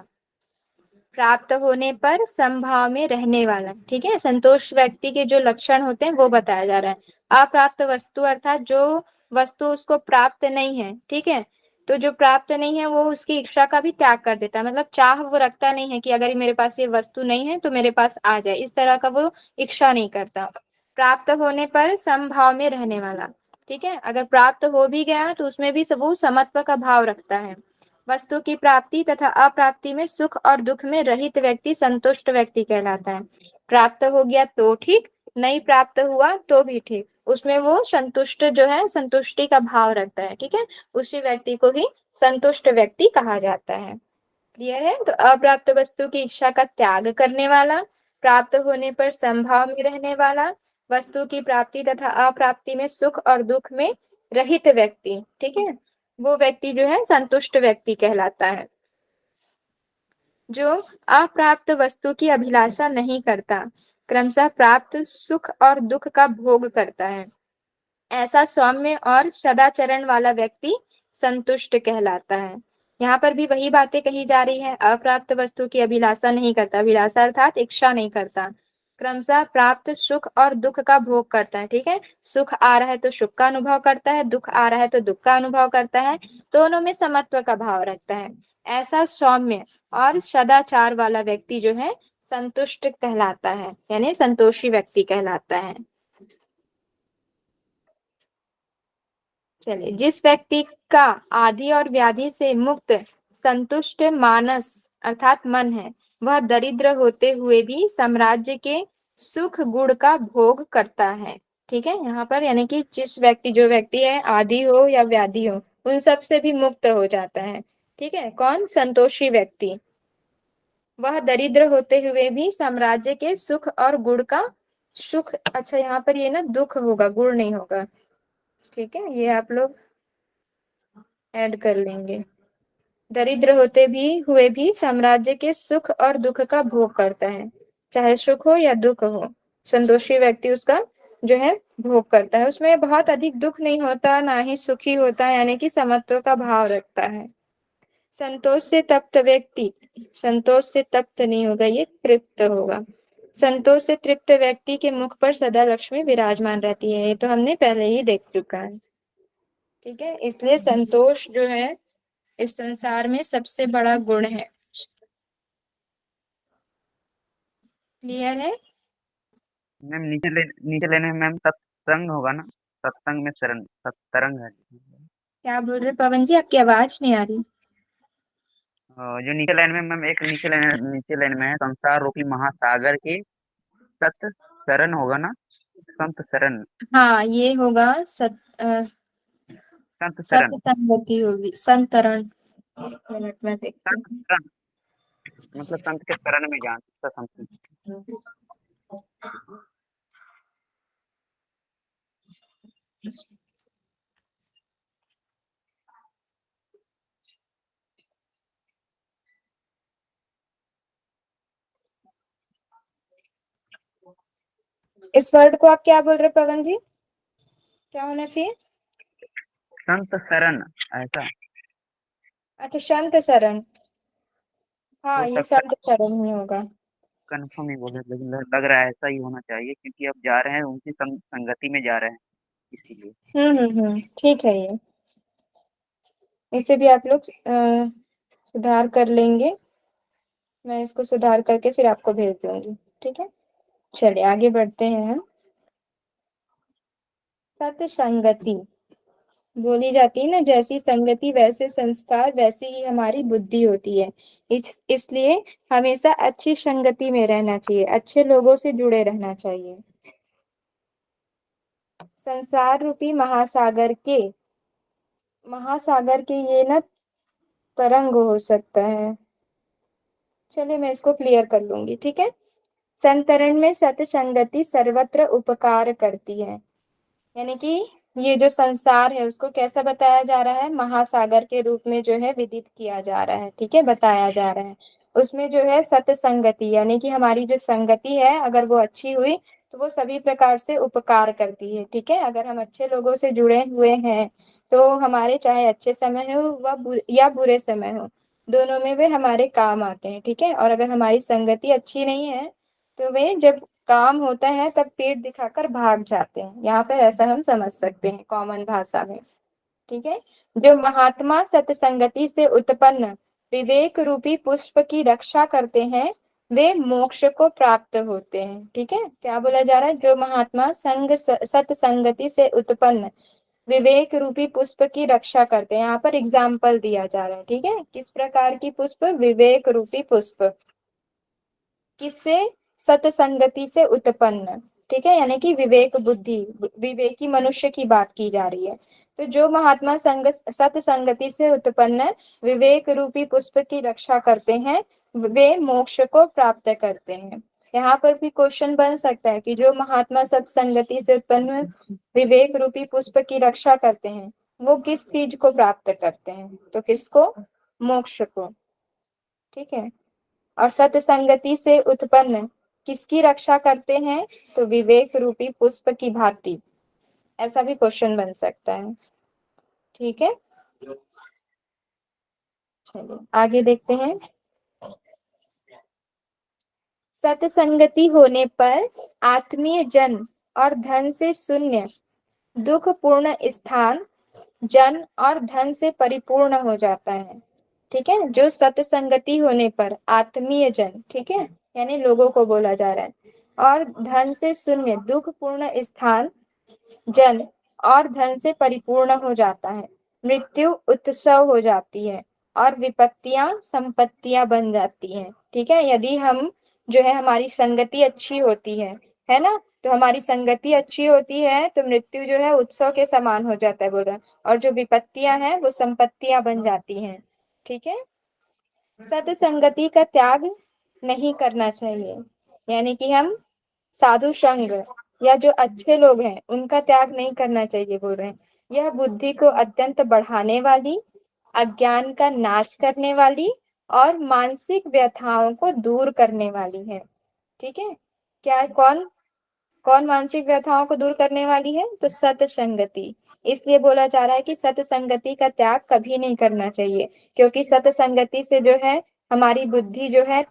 प्राप्त होने पर संभाव में रहने वाला। ठीक है, संतोष व्यक्ति के जो लक्षण होते हैं वो बताया जा रहा है। अप्राप्त वस्तु अर्थात जो वस्तु उसको प्राप्त नहीं है, ठीक है, तो जो प्राप्त नहीं है वो उसकी इच्छा का भी त्याग कर देता है, मतलब चाह वो रखता नहीं है कि अगर मेरे पास ये वस्तु नहीं है तो मेरे पास आ जाए, इस तरह का वो इच्छा नहीं करता। प्राप्त होने पर समभाव में रहने वाला, ठीक है, अगर प्राप्त हो भी गया तो उसमें भी सब वो समत्व का भाव रखता है। वस्तु की प्राप्ति तथा अप्राप्ति में सुख और दुख में रहित व्यक्ति संतुष्ट व्यक्ति कहलाता है। प्राप्त हो गया तो ठीक, नहीं प्राप्त हुआ तो भी ठीक, उसमें वो संतुष्ट जो है संतुष्टि का भाव रखता है। ठीक है, उसी व्यक्ति को ही संतुष्ट व्यक्ति कहा जाता है। क्लियर है? तो अप्राप्त वस्तु की इच्छा का त्याग करने वाला, प्राप्त होने पर संभाव में रहने वाला, वस्तु की प्राप्ति तथा अप्राप्ति में सुख और दुख में रहित व्यक्ति, ठीक है, वो व्यक्ति जो है संतुष्ट व्यक्ति कहलाता है। जो अप्राप्त वस्तु की अभिलाषा नहीं करता, क्रमशः प्राप्त सुख और दुख का भोग करता है, ऐसा सौम्य और सदाचरण वाला व्यक्ति संतुष्ट कहलाता है। यहाँ पर भी वही बातें कही जा रही है, अप्राप्त वस्तु की अभिलाषा नहीं करता, अभिलाषा अर्थात इच्छा नहीं करता, क्रमशः प्राप्त सुख और दुख का भोग करता है। ठीक है, सुख आ रहा है तो सुख का अनुभव करता है, दुख आ रहा है तो दुख का अनुभव करता है, दोनों में समत्व का भाव रखता है। ऐसा सौम्य और सदाचार वाला व्यक्ति जो है संतुष्ट कहलाता है, यानी संतोषी व्यक्ति कहलाता है। चलिए, जिस व्यक्ति का आदि और व्याधि से मुक्त संतुष्ट मानस अर्थात मन है, वह दरिद्र होते हुए भी साम्राज्य के सुख गुण का भोग करता है। ठीक है, यहाँ पर यानी कि जो व्यक्ति है आदि हो या व्याधि हो, उन सब से भी मुक्त हो जाता है। ठीक है, कौन? संतोषी व्यक्ति। वह दरिद्र होते हुए भी साम्राज्य के सुख और गुण का सुख, अच्छा यहाँ पर ये ना दुख होगा, गुण नहीं होगा। ठीक है, ये आप लोग ऐड कर लेंगे। दरिद्र होते भी हुए भी साम्राज्य के सुख और दुख का भोग करता है, चाहे सुख हो या दुख हो, संतोषी व्यक्ति उसका जो है भोग करता है। उसमें बहुत अधिक दुख नहीं होता, ना ही सुखी होता है, यानी कि समत्व का भाव रखता है। संतोष से तप्त व्यक्ति, संतोष से तप्त नहीं होगा, ये तृप्त होगा। संतोष से तृप्त व्यक्ति के मुख पर सदा लक्ष्मी विराजमान रहती है, ये तो हमने पहले ही देख चुका है। ठीक है, इसलिए संतोष जो है इस संसार में सबसे बड़ा गुण है। क्लियर है? मैम नीचे लेने में मैम सत्संग होगा ना, सत्संग में शरण सत्संग है। क्या बोल रहे पवन जी, आपकी आवाज नहीं आ रही। जो नीचे लाइन में मैम, एक नीचे लाइन में है संसार रूपी महासागर के सत शरण होगा ना, संत शरण, हाँ, ये होगा संत शरण, सत्संगति होगी, संतरण। एक मिनट में देखती संत हूँ। शरण मतलब संत के शरण में जान संत। इस वर्ड को आप क्या बोल रहे पवन जी, क्या होना चाहिए? संत शरण ऐसा अच्छा, संत शरण। हो हाँ, ये सकता संत शरण ही होगा। है, कन्फर्म ही बोले, लेकिन लग रहा है ऐसा ही होना चाहिए, क्योंकि अब जा रहे हैं उनकी संगति में जा रहे हैं इसीलिए। ठीक है, ये इसे भी आप लोग सुधार कर लेंगे, मैं इसको सुधार करके फिर आपको भेज दूंगी। ठीक है, चलिए आगे बढ़ते हैं हम। सत्संगति बोली जाती है ना, जैसी संगति वैसे संस्कार, वैसी ही हमारी बुद्धि होती है। इसलिए हमेशा अच्छी संगति में रहना चाहिए, अच्छे लोगों से जुड़े रहना चाहिए। संसार रूपी महासागर के ये ना तरंग हो सकता है। चलिए मैं इसको क्लियर कर लूंगी। ठीक है, संतरण में सत्संगति सर्वत्र उपकार करती है, यानी कि ये जो संसार है उसको कैसा बताया जा रहा है, महासागर के रूप में जो है विदित किया जा रहा है। ठीक है, बताया जा रहा है। उसमें जो है सत्संगति, यानी कि हमारी जो संगति है अगर वो अच्छी हुई तो वो सभी प्रकार से उपकार करती है। ठीक है, अगर हम अच्छे लोगों से जुड़े हुए हैं तो हमारे चाहे अच्छे समय हो या बुरे समय हो, दोनों में वे हमारे काम आते हैं। ठीक है, और अगर हमारी संगति अच्छी नहीं है तो वे जब काम होता है तब पेट दिखाकर भाग जाते हैं। यहाँ पर ऐसा हम समझ सकते हैं कॉमन भाषा में। ठीक है, जो महात्मा सत्संगति से उत्पन्न विवेक रूपी पुष्प की रक्षा करते हैं वे मोक्ष को प्राप्त होते हैं। ठीक है, क्या बोला जा रहा है, जो महात्मा सत्संगति से उत्पन्न विवेक रूपी पुष्प की रक्षा करते हैं। यहाँ पर एग्जाम्पल दिया जा रहा है। ठीक है, किस प्रकार की पुष्प? विवेक रूपी पुष्प। किससे? सत्संगति से उत्पन्न। ठीक है, यानी कि विवेक बुद्धि, विवेकी मनुष्य की बात की जा रही है। तो जो महात्मा सत्संगति से उत्पन्न विवेक रूपी पुष्प की रक्षा करते हैं वे मोक्ष को प्राप्त करते हैं। यहाँ पर भी क्वेश्चन बन सकता है कि जो महात्मा सत्संगति से उत्पन्न विवेक रूपी पुष्प की रक्षा करते हैं वो किस चीज को प्राप्त करते हैं? तो किसको? मोक्ष को। ठीक है, और सत्संगति से उत्पन्न किसकी रक्षा करते हैं? तो विवेक रूपी पुष्प की भांति। ऐसा भी क्वेश्चन बन सकता है। ठीक है, चलिए आगे देखते हैं। सत्संगति होने पर आत्मीय जन और धन से शून्य दुख पूर्ण स्थान जन और धन से परिपूर्ण हो जाता है। ठीक है, जो सत्संगति होने पर आत्मीय जन, ठीक है, यानी लोगों को बोला जा रहा है, और धन से शून्य दुख पूर्ण स्थान जन और धन से परिपूर्ण हो जाता है। मृत्यु उत्सव हो जाती है और विपत्तियां संपत्तियां बन जाती हैं। ठीक है, यदि हम जो है हमारी संगति अच्छी होती है ना, तो हमारी संगति अच्छी होती है तो मृत्यु जो है उत्सव के समान हो जाता है, बोल रहा है, और जो विपत्तियां हैं वो संपत्तियां बन जाती हैं। ठीक है, सत्संगति का त्याग नहीं करना चाहिए, यानी कि हम साधु संग या जो अच्छे लोग हैं उनका त्याग नहीं करना चाहिए, बोल रहे हैं। यह बुद्धि को अत्यंत बढ़ाने वाली, अज्ञान का नाश करने वाली और मानसिक व्यथाओं को दूर करने वाली है। ठीक है, क्या कौन कौन मानसिक व्यथाओं को दूर करने वाली है? तो सत्संगति। इसलिए बोला जा रहा है कि सत्संगति का त्याग कभी नहीं करना चाहिए, क्योंकि सत्संगति से जो है हमारी बुद्धि जो है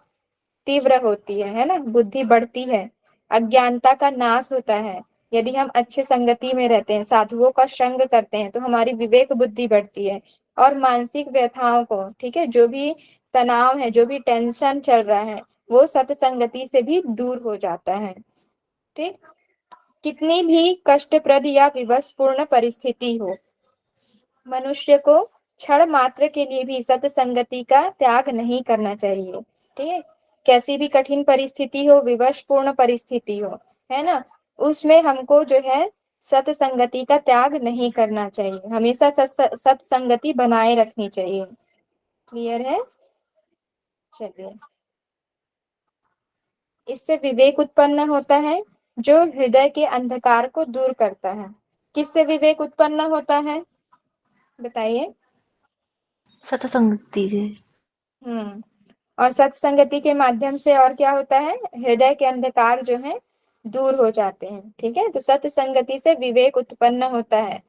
तीव्र होती है ना, बुद्धि बढ़ती है, अज्ञानता का नाश होता है। यदि हम अच्छे संगति में रहते हैं, साधुओं का संग करते हैं, तो हमारी विवेक बुद्धि बढ़ती है और मानसिक व्यथाओं को, ठीक है, जो भी तनाव है, जो भी टेंशन चल रहा है, वो सत्संगति से भी दूर हो जाता है। ठीक, कितनी भी कष्टप्रद या विवशपूर्ण परिस्थिति हो, मनुष्य को क्षण मात्र के लिए भी सत्संगति का त्याग नहीं करना चाहिए। ठीक है, कैसी भी कठिन परिस्थिति हो, विवशपूर्ण परिस्थिति हो, है ना, उसमें हमको जो है सत्संगति का त्याग नहीं करना चाहिए, हमेशा सत्संगति बनाए रखनी चाहिए। क्लियर है? चलिए, इससे विवेक उत्पन्न होता है जो हृदय के अंधकार को दूर करता है। किससे विवेक उत्पन्न होता है बताइए? सत्संगति से। और सत्संगति के माध्यम से और क्या होता है? हृदय के अंधकार जो है दूर हो जाते हैं। ठीक है, तो सत्संगति से विवेक उत्पन्न होता है।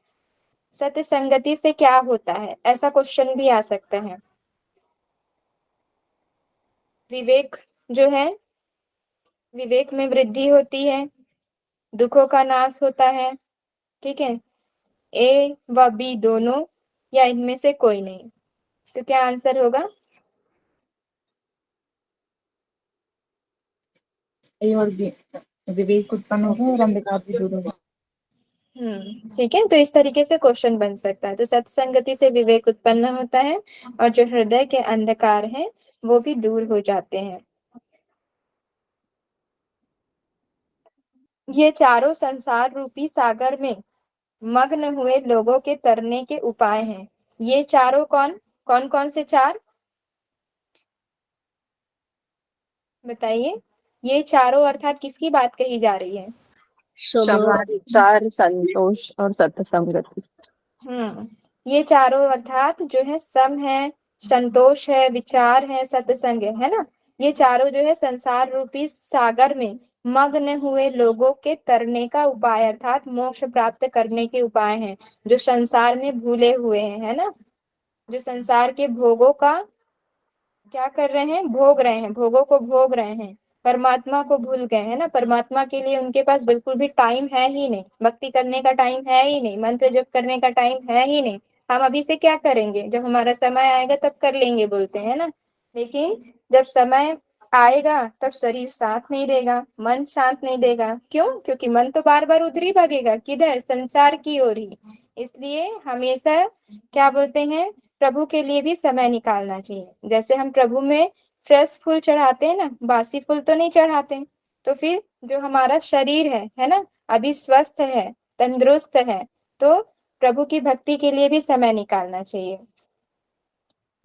सत्संगति से क्या होता है, ऐसा क्वेश्चन भी आ सकता है। विवेक जो है, विवेक में वृद्धि होती है, दुखों का नाश होता है। ठीक है, ए व बी दोनों या इनमें से कोई नहीं, तो क्या आंसर होगा? ए और बी, विवेक उत्पन्न होगा और अंधकार भी दूर होगा। ठीक है, तो इस तरीके से क्वेश्चन बन सकता है। तो सत्संगति से विवेक उत्पन्न होता है और जो हृदय के अंधकार है वो भी दूर हो जाते हैं। ये चारों संसार रूपी सागर में मग्न हुए लोगों के तरने के उपाय हैं। ये चारों कौन कौन कौन से चार बताइए? ये चारों अर्थात किसकी बात कही जा रही है? समाचार, संतोष और सत्संगति। ये चारों अर्थात जो है सम है, संतोष है, विचार है, सत्संग है ना, ये चारों जो है संसार रूपी सागर में मग्न हुए लोगों के तरने का उपाय अर्थात मोक्ष प्राप्त करने के उपाय हैं। जो संसार में भूले हुए हैं, है ना, जो संसार के भोगों का क्या कर रहे हैं? भोग रहे हैं, भोगों को भोग रहे हैं, परमात्मा को भूल गए हैं ना। परमात्मा के लिए उनके पास बिल्कुल भी टाइम है ही नहीं, भक्ति करने का टाइम है ही नहीं, मंत्र जप करने का टाइम है ही नहीं। हम अभी से क्या करेंगे, जब हमारा समय आएगा तब कर लेंगे बोलते हैं ना, लेकिन जब समय आएगा तब शरीर साथ नहीं देगा, मन शांत नहीं देगा। क्यों? क्योंकि मन तो बार बार उधर ही भागेगा, किधर? संसार की ओर ही। इसलिए हमेशा क्या बोलते हैं, प्रभु के लिए भी समय निकालना चाहिए। जैसे हम प्रभु में फ्रेश फूल चढ़ाते हैं ना, बासी फूल तो नहीं चढ़ाते। तो फिर जो हमारा शरीर है ना, अभी स्वस्थ है, तंदुरुस्त है, तो प्रभु की भक्ति के लिए भी समय निकालना चाहिए।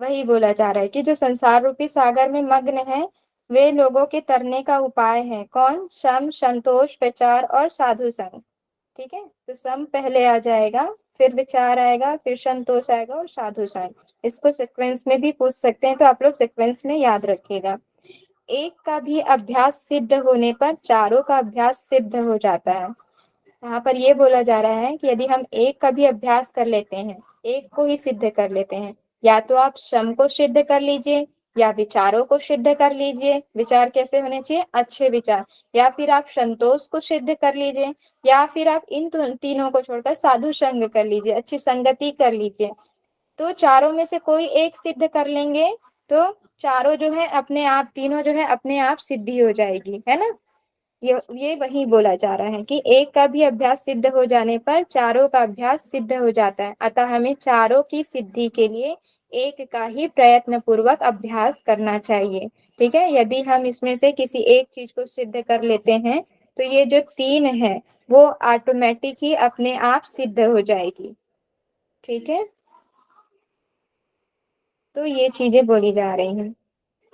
वही बोला जा रहा है कि जो संसार रूपी सागर में मग्न है वे लोगों के तरने का उपाय है कौन? सम, संतोष, विचार और साधु संग। ठीक है, तो सम पहले आ जाएगा, फिर विचार आएगा, फिर संतोष आएगा और साधु संग। इसको सीक्वेंस में भी पूछ सकते हैं, तो आप लोग सीक्वेंस में याद रखिएगा। एक का भी अभ्यास सिद्ध होने पर चारों का अभ्यास सिद्ध हो जाता है। यहाँ पर ये बोला जा रहा है कि यदि हम एक का भी अभ्यास कर लेते हैं, एक को ही सिद्ध कर लेते हैं, या तो आप सम को सिद्ध कर लीजिए या विचारों को सिद्ध कर लीजिए। विचार कैसे होने चाहिए? अच्छे विचार। या फिर आप संतोष को सिद्ध कर लीजिए, या फिर आप इन तीनों को छोड़कर साधु संग कर लीजिए, अच्छी संगति कर लीजिए। तो चारों में से कोई एक सिद्ध कर लेंगे तो चारों जो है अपने आप, तीनों जो है अपने आप सिद्धि हो जाएगी, है ना। ये वही बोला जा रहा है कि एक का भी अभ्यास सिद्ध हो जाने पर चारों का अभ्यास सिद्ध हो जाता है। अतः हमें चारों की सिद्धि के लिए एक का ही प्रयत्न पूर्वक अभ्यास करना चाहिए। ठीक है, यदि हम इसमें से किसी एक चीज को सिद्ध कर लेते हैं तो ये जो तीन है वो ऑटोमेटिक ही अपने आप सिद्ध हो जाएगी। ठीक है, तो ये चीजें बोली जा रही हैं।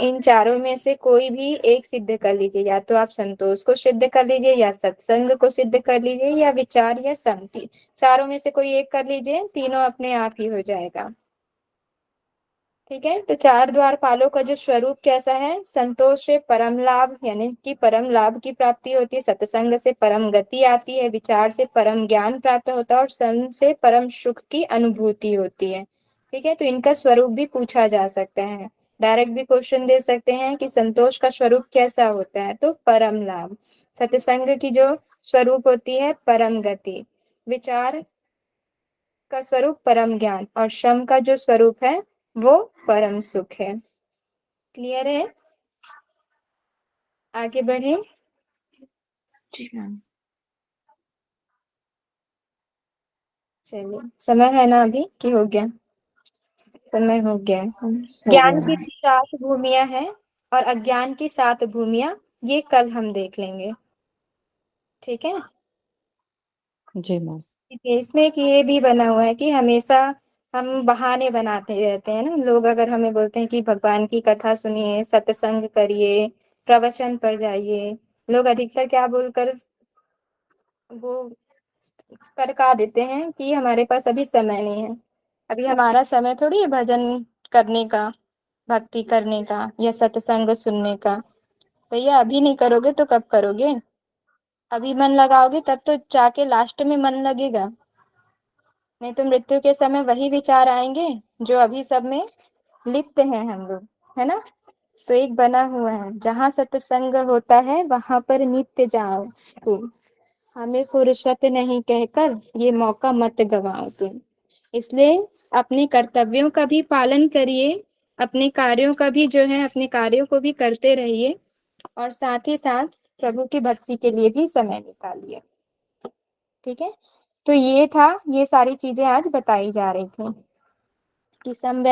इन चारों में से कोई भी एक सिद्ध कर लीजिए, या तो आप संतोष को सिद्ध कर लीजिए, या सत्संग को सिद्ध कर लीजिए, या विचार या समति। चारों में से कोई एक कर लीजिए, तीनों अपने आप ही हो जाएगा। ठीक है, तो चार द्वारपालों का जो स्वरूप कैसा है? संतोष से परम लाभ यानी कि परम लाभ की प्राप्ति होती है, सत्संग से परम गति आती है, विचार से परम ज्ञान प्राप्त होता है और सम से परम सुख की अनुभूति होती है। ठीक है, तो इनका स्वरूप भी पूछा जा सकता है। डायरेक्ट भी क्वेश्चन दे सकते हैं कि संतोष का स्वरूप कैसा होता है, तो परम लाभ। सत्संग की जो स्वरूप होती है परम गति, विचार का स्वरूप परम ज्ञान, और शम का जो स्वरूप है वो परम सुख है। क्लियर है? आगे बढ़े। जी मैम। चलिए, समय है ना अभी कि हो गया? समय हो गया है। हो ज्ञान गया की 7 भूमियां हैं और अज्ञान की 7 भूमियां, ये कल हम देख लेंगे। ठीक है, जी मैम। इसमें एक ये भी बना हुआ है कि हमेशा हम बहाने बनाते रहते हैं ना। लोग अगर हमें बोलते हैं कि भगवान की कथा सुनिए, सत्संग करिए, प्रवचन पर जाइए, लोग अधिकतर क्या बोलकर वो करका देते हैं कि हमारे पास अभी समय नहीं है। अभी हमारा समय थोड़ी है भजन करने का, भक्ति करने का या सत्संग सुनने का। भैया अभी नहीं करोगे तो कब करोगे? अभी मन लगाओगे तब तो जाके लास्ट में मन लगेगा, नहीं तो मृत्यु के समय वही विचार आएंगे जो अभी सब में लिप्त हैं हम लोग, है ना। तो एक बना हुआ है, जहाँ सत्संग होता है वहां पर नित्य जाओ तुम, हमें फुर्सत नहीं कहकर ये मौका मत गवाओ तुम। इसलिए अपने कर्तव्यों का भी पालन करिए, अपने कार्यों का भी जो है अपने कार्यों को भी करते रहिए, और साथ ही साथ प्रभु की भक्ति के लिए भी समय निकालिए। ठीक है, तो ये था, ये सारी चीजें आज बताई जा रही थी कि सम